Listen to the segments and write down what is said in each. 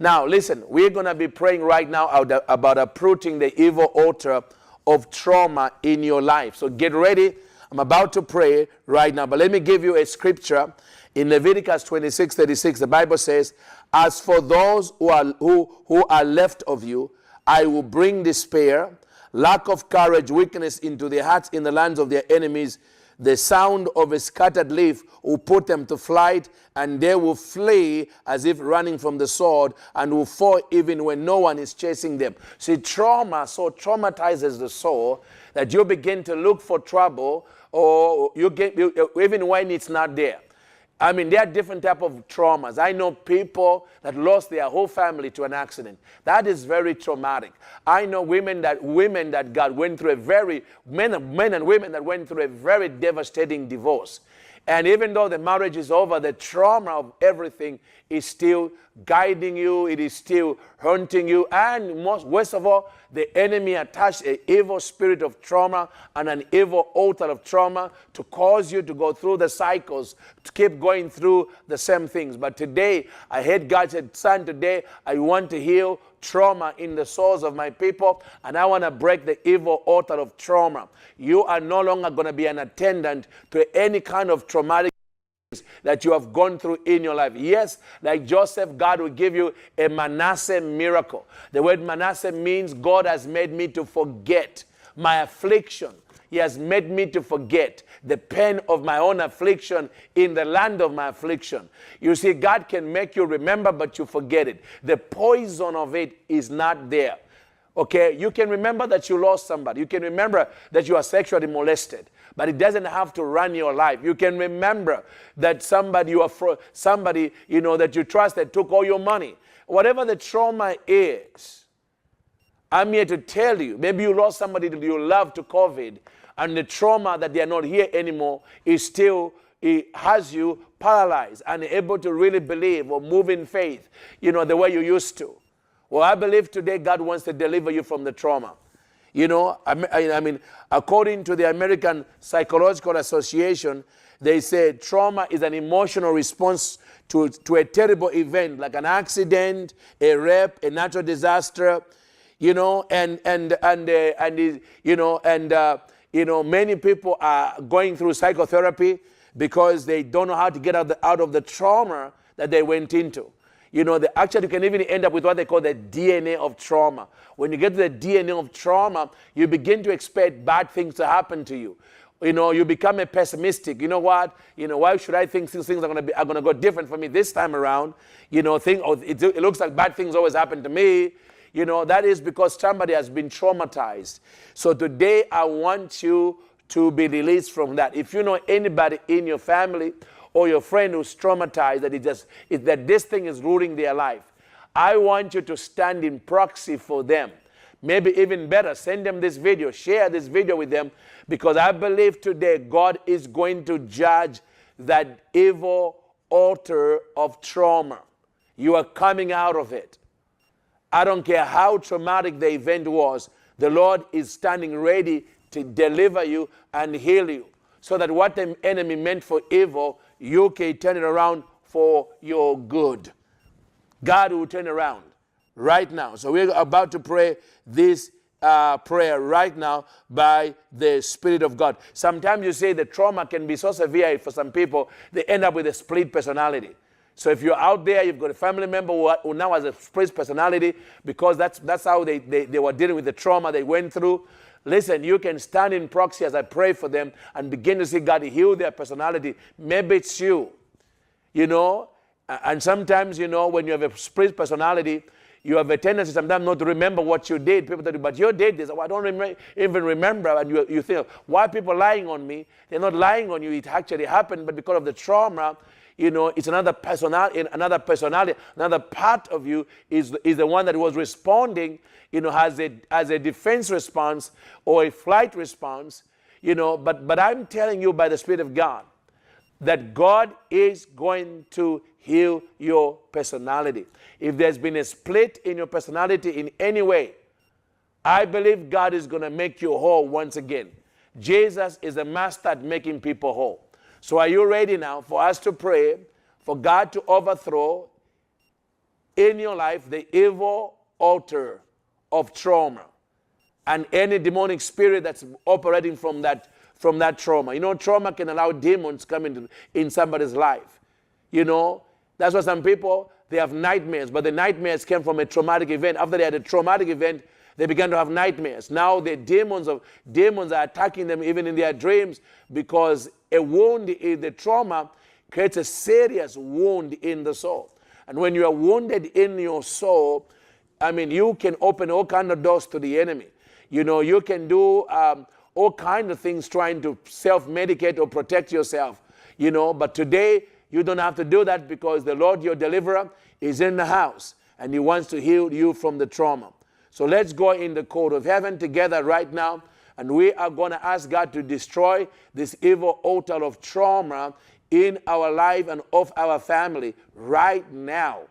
Now, listen, we're going to be praying right now about uprooting the evil altar of trauma in your life. So get ready. I'm about to pray right now. But let me give you a scripture. In Leviticus 26:36, the Bible says, as for those who are left of you, I will bring despair, lack of courage, weakness into their hearts in the lands of their enemies. The sound of a scattered leaf will put them to flight, and they will flee as if running from the sword, and will fall even when no one is chasing them. See, trauma so traumatizes the soul that you begin to look for trouble, or even when it's not there. I mean, there are different type of traumas. I know people that lost their whole family to an accident. That is very traumatic. I know women that God went through men and women that went through a very devastating divorce. And even though the marriage is over, the trauma of everything is still guiding you. It is still haunting you. And worst of all, the enemy attached an evil spirit of trauma and an evil altar of trauma to cause you to go through the cycles, to keep going through the same things. But today, I heard God said, son, today I want to heal trauma in the souls of my people, and I want to break the evil altar of trauma. You are no longer going to be an attendant to any kind of traumatic that you have gone through in your life. Yes, like Joseph, God will give you a Manasseh miracle. The word Manasseh means God has made me to forget my affliction. He has made me to forget the pain of my own affliction in the land of my affliction. You see, God can make you remember, but you forget it. The poison of it is not there. Okay, you can remember that you lost somebody. You can remember that you are sexually molested, but it doesn't have to run your life. You can remember that somebody that you trusted took all your money. Whatever the trauma is, I'm here to tell you, maybe you lost somebody that you love to COVID, and the trauma that they are not here anymore is still, it has you paralyzed, unable to really believe or move in faith, the way you used to. Well, I believe today God wants to deliver you from the trauma. I mean, according to the American Psychological Association, they say trauma is an emotional response to a terrible event, like an accident, a rape, a natural disaster, many people are going through psychotherapy because they don't know how to get out of the trauma that they went into. Actually, you can even end up with what they call the DNA of trauma. When you get to the DNA of trauma, you begin to expect bad things to happen to you. You become a pessimistic. You know what? Why should I think things are going to go different for me this time around? It looks like bad things always happen to me. That is because somebody has been traumatized. So today, I want you to be released from that. If you know anybody in your family or your friend who's traumatized, that this thing is ruining their life, I want you to stand in proxy for them. Maybe even better, send them this video, share this video with them, because I believe today God is going to judge that evil altar of trauma. You are coming out of it. I don't care how traumatic the event was, the Lord is standing ready to deliver you and heal you, so that what the enemy meant for evil, you can turn it around for your good. God will turn around right now. So we're about to pray this prayer right now by the Spirit of God. Sometimes you say the trauma can be so severe for some people, they end up with a split personality. So if you're out there, you've got a family member who now has a split personality because that's how they were dealing with the trauma they went through. Listen, you can stand in proxy as I pray for them and begin to see God heal their personality. Maybe it's you, and sometimes, when you have a split personality, you have a tendency sometimes not to remember what you did. People tell you, but you did this. Oh, I don't even remember. And you think, why are people lying on me? They're not lying on you. It actually happened, but because of the trauma, it's another personality, another part of you is the one that was responding, has a defense response or a flight response, but I'm telling you by the Spirit of God that God is going to heal your personality. If there's been a split in your personality in any way, I believe God is going to make you whole once again. Jesus is a master at making people whole. So are you ready now for us to pray for God to overthrow in your life the evil altar of trauma and any demonic spirit that's operating from that trauma. You know, trauma can allow demons come in somebody's life. You know, that's why some people, they have nightmares, but the nightmares came from a traumatic event. After they had a traumatic event, they began to have nightmares. Now the demons are attacking them even in their dreams, because a wound in the trauma creates a serious wound in the soul. And when you are wounded in your soul, I mean, you can open all kinds of doors to the enemy. You know, you can do all kinds of things trying to self-medicate or protect yourself, you know. But today, you don't have to do that, because the Lord, your deliverer, is in the house, and he wants to heal you from the trauma. So let's go in the court of heaven together right now, and we are going to ask God to destroy this evil altar of trauma in our life and of our family right now,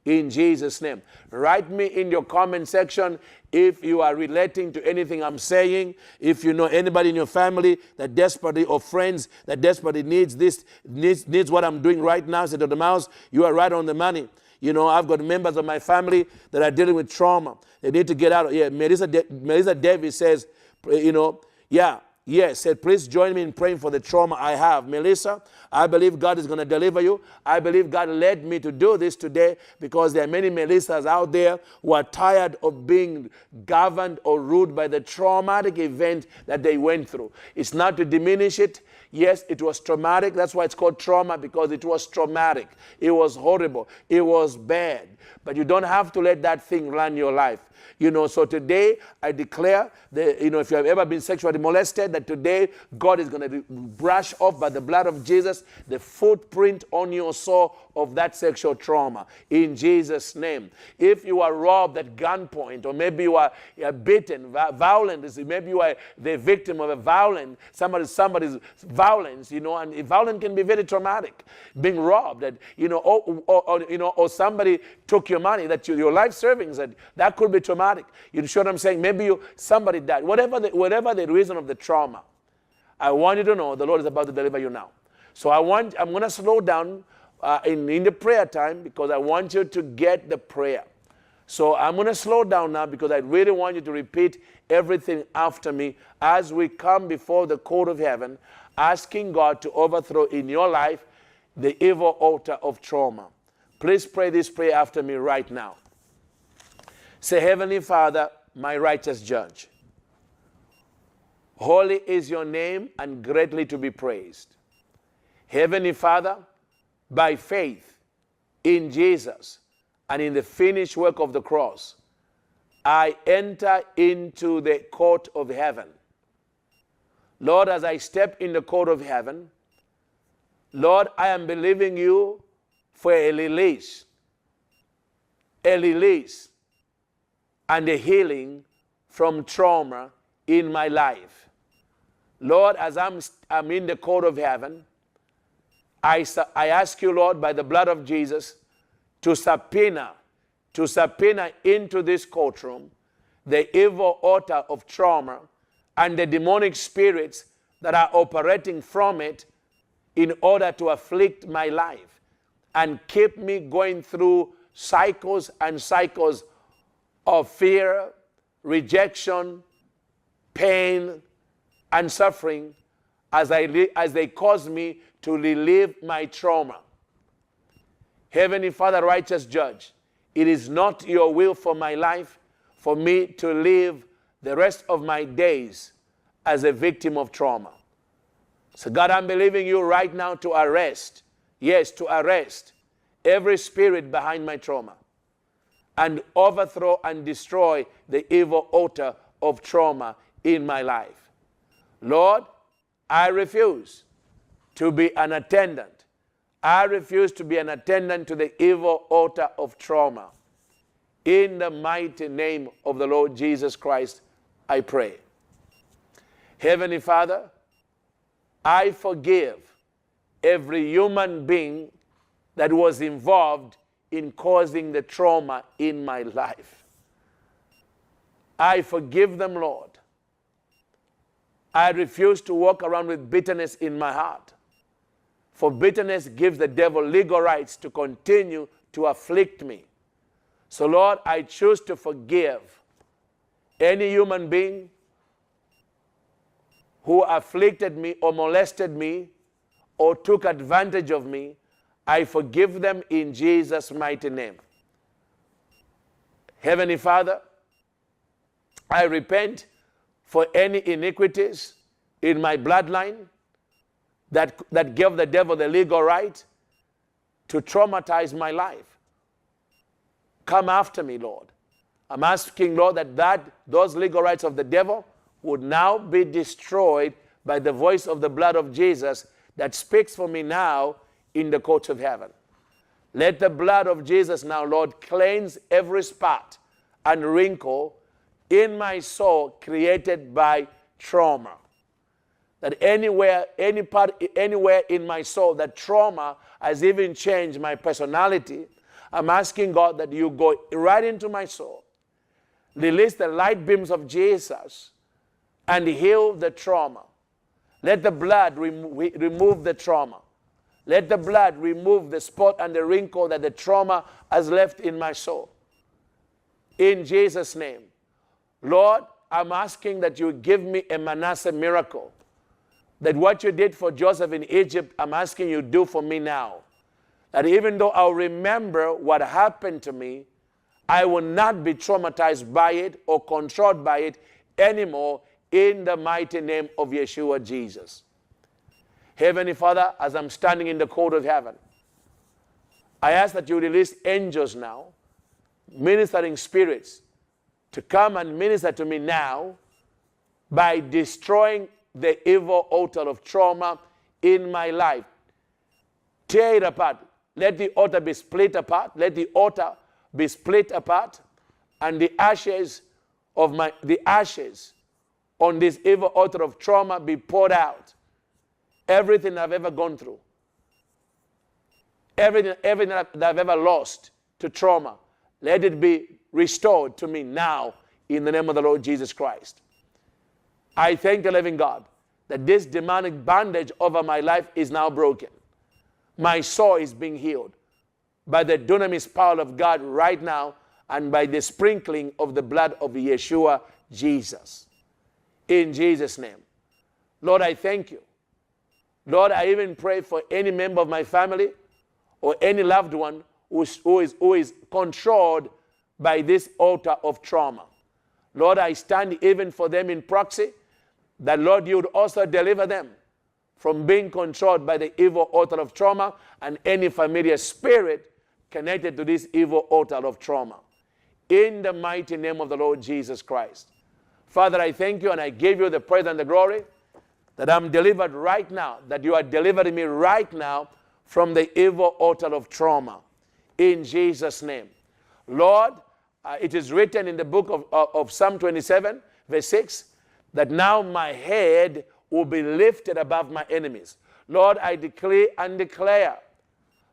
in Jesus' name. Write me in your comment section if you are relating to anything I'm saying. If you know anybody in your family that desperately, or friends that desperately needs what I'm doing right now, say, Dr. Myles, you are right on the money. You know, I've got members of my family that are dealing with trauma. They need to get out. Yeah, Melissa Davis says, you know, said, please join me in praying for the trauma I have. Melissa, I believe God is going to deliver you. I believe God led me to do this today, because there are many Melissas out there who are tired of being governed or ruled by the traumatic event that they went through. It's not to diminish it. Yes, it was traumatic. That's why it's called trauma, because it was traumatic. It was horrible. It was bad. But you don't have to let that thing run your life. You know, so today I declare that, you know, if you have ever been sexually molested, that today God is going to brush off by the blood of Jesus the footprint on your soul of that sexual trauma, in Jesus' name. If you are robbed at gunpoint, or maybe you are beaten, violent, maybe you are the victim of a violent, somebody's violence, you know, and violence can be very traumatic. Being robbed, that, you know, or somebody took your money, that your life savings, that could be traumatic. You know what I'm saying? Maybe somebody died. Whatever the reason of the trauma, I want you to know the Lord is about to deliver you now. So I'm going to slow down in the prayer time, because I want you to get the prayer. So I'm going to slow down now, because I really want you to repeat everything after me as we come before the court of heaven, asking God to overthrow in your life the evil altar of trauma. Please pray this prayer after me right now. Say, Heavenly Father, my righteous judge, holy is your name and greatly to be praised. Heavenly Father, by faith in Jesus and in the finished work of the cross, I enter into the court of heaven. Lord, as I step in the court of heaven, Lord, I am believing you for a release and a healing from trauma in my life. Lord, as I'm in the court of heaven, I ask you, Lord, by the blood of Jesus, to subpoena into this courtroom the evil altar of trauma and the demonic spirits that are operating from it in order to afflict my life and keep me going through cycles and cycles of fear, rejection, pain, and suffering as they cause me to relive my trauma. Heavenly Father, righteous judge, it is not your will for my life for me to live the rest of my days as a victim of trauma. So God, I'm believing you right now to arrest every spirit behind my trauma and overthrow and destroy the evil altar of trauma in my life. Lord, I refuse to be an attendant. I refuse to be an attendant to the evil altar of trauma. In the mighty name of the Lord Jesus Christ, I pray. Heavenly Father, I forgive every human being that was involved in causing the trauma in my life. I forgive them, Lord. I refuse to walk around with bitterness in my heart. For bitterness gives the devil legal rights to continue to afflict me. So, Lord, I choose to forgive any human being who afflicted me or molested me or took advantage of me. I forgive them in Jesus' mighty name. Heavenly Father, I repent for any iniquities in my bloodline that gave the devil the legal right to traumatize my life. Come after me, Lord. I'm asking, Lord, that those legal rights of the devil would now be destroyed by the voice of the blood of Jesus that speaks for me now in the courts of heaven. Let the blood of Jesus now, Lord, cleanse every spot and wrinkle in my soul created by trauma. That anywhere in my soul that trauma has even changed my personality, I'm asking God that you go right into my soul, release the light beams of Jesus, and heal the trauma. Let the blood remove the trauma. Let the blood remove the spot and the wrinkle that the trauma has left in my soul. In Jesus' name. Lord, I'm asking that you give me a Manasseh miracle. That what you did for Joseph in Egypt, I'm asking you do for me now. That even though I'll remember what happened to me, I will not be traumatized by it or controlled by it anymore, in the mighty name of Yeshua Jesus. Heavenly Father, as I'm standing in the court of heaven, I ask that you release angels now, ministering spirits, to come and minister to me now by destroying the evil altar of trauma in my life. Tear it apart. Let the altar be split apart. Let the altar be split apart, and the ashes on this evil altar of trauma be poured out. Everything I've ever gone through, everything that I've ever lost to trauma, let it be restored to me now in the name of the Lord Jesus Christ. I thank the living God that this demonic bandage over my life is now broken. My soul is being healed by the dunamis power of God right now, and by the sprinkling of the blood of Yeshua Jesus. In Jesus' name. Lord, I thank you. Lord, I even pray for any member of my family or any loved one who is controlled by this altar of trauma. Lord, I stand even for them in proxy, that, Lord, you would also deliver them from being controlled by the evil altar of trauma and any familiar spirit connected to this evil altar of trauma. In the mighty name of the Lord Jesus Christ. Father, I thank you and I give you the praise and the glory that I'm delivered right now, that you are delivering me right now from the evil altar of trauma. In Jesus' name. Lord, it is written in the book of Psalm 27, verse 6, that now my head will be lifted above my enemies. Lord, I declare and declare,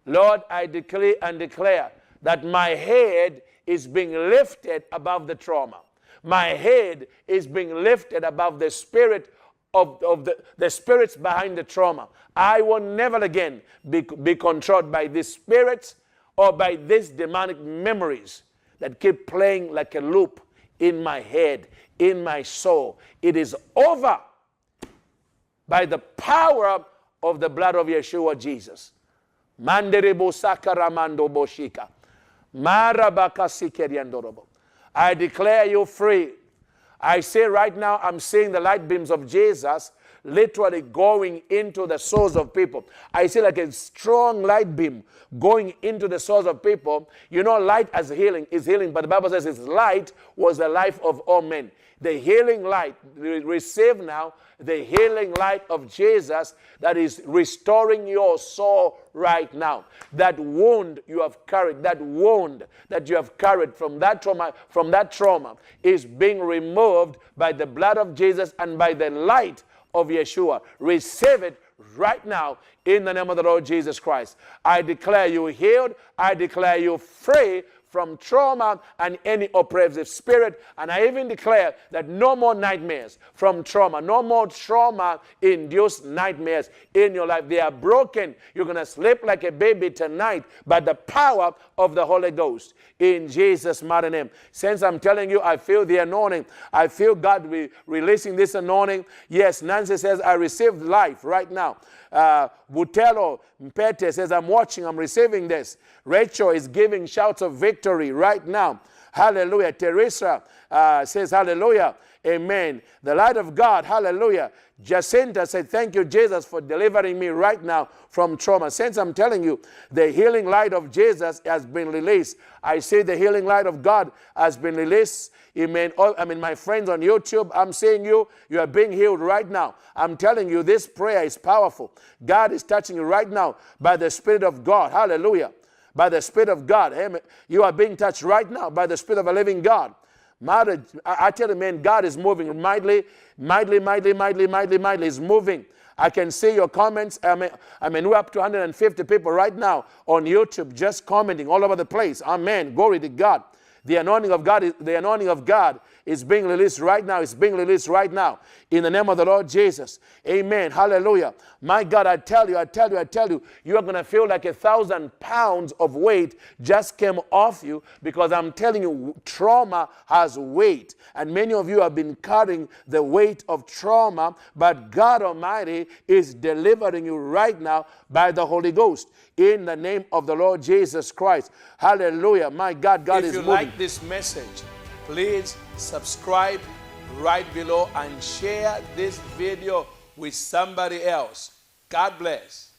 Lord, I declare and declare that my head is being lifted above the trauma. My head is being lifted above the spirit of the spirits behind the trauma. I will never again be controlled by these spirits or by these demonic memories that keep playing like a loop in my head, in my soul. It is over by the power of the blood of Yeshua Jesus. Manderebo sakaramando boshika. Marabaka sikeriandorobo. I declare you free. I say right now, I'm seeing the light beams of Jesus literally going into the souls of people. I see like a strong light beam going into the souls of people. You know, light as healing is healing, but the Bible says His light was the life of all men. The healing light, receive now the healing light of Jesus that is restoring your soul right now. That wound you have carried, that wound that you have carried from that trauma is being removed by the blood of Jesus and by the light of Yeshua. Receive it right now in the name of the Lord Jesus Christ. I declare you healed. I declare you free from trauma and any oppressive spirit. And I even declare that no more nightmares from trauma, no more trauma-induced nightmares in your life. They are broken. You're going to sleep like a baby tonight by the power of the Holy Ghost in Jesus' mighty name. Since I'm telling you, I feel the anointing. I feel God releasing this anointing. Yes, Nancy says, I received life right now. Butelo Mpete says, I'm watching, I'm receiving this. Rachel is giving shouts of victory right now. Hallelujah. Teresa says, hallelujah. Amen. The light of God. Hallelujah. Jacinta said, thank you, Jesus, for delivering me right now from trauma. Since I'm telling you, the healing light of Jesus has been released. I say the healing light of God has been released. Amen. My friends on YouTube, I'm saying you are being healed right now. I'm telling you, this prayer is powerful. God is touching you right now by the Spirit of God. Hallelujah. By the Spirit of God. Amen. You are being touched right now by the Spirit of a living God. I tell you, man, God is moving mightily. He's moving. I can see your comments. We're up to 150 people right now on YouTube just commenting all over the place. Amen. Glory to God. The anointing of God is being released right now. It's being released right now in the name of the Lord Jesus. Amen. Hallelujah. My God, I tell you, you are going to feel like 1,000 pounds of weight just came off you, because I'm telling you, trauma has weight. And many of you have been carrying the weight of trauma, but God Almighty is delivering you right now by the Holy Ghost in the name of the Lord Jesus Christ. Hallelujah. My God, God is moving. If you like this message, please subscribe right below and share this video with somebody else. God bless.